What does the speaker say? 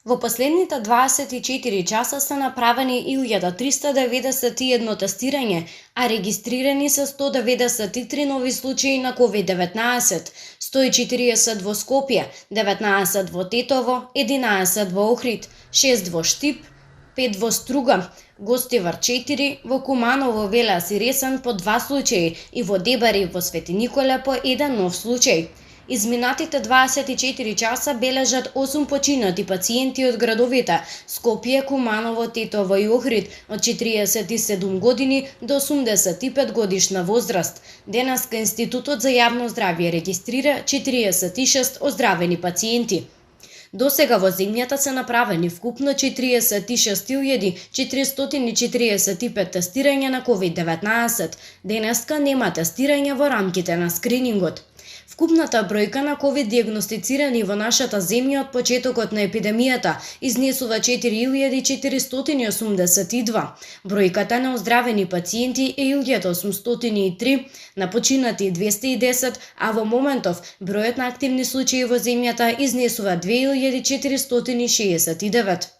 Во последните 24 часа се направени 1391 тестирање, а регистрирани се 193 нови случаи на COVID-19, 140 во Скопје, 19 во Тетово, 11 во Охрид, 6 во Штип, 5 во Струга, Гостивар 4, во Куманово, Велес и Ресен по 2 случаи и во Дебари во Свети Николе по 1 нов случај. Изминатите 24 часа бележат 8 починати пациенти од градовите Скопје, Куманово, Тетово и Охрид од 47 години до 85 годишна возраст. Денеска Институтот за јавно здравје регистрира 46 оздравени пациенти. До сега во земјата се направени вкупно 46.445 тестирања на COVID-19. Денеска нема тестирање во рамките на скринингот. Вкупната бројка на ковид диагностицирани во нашата земја од почетокот на епидемијата изнесува 4482. Бројката на оздравени пациенти е 1803, на починати 210, а во моментов бројот на активни случаи во земјата изнесува 2469.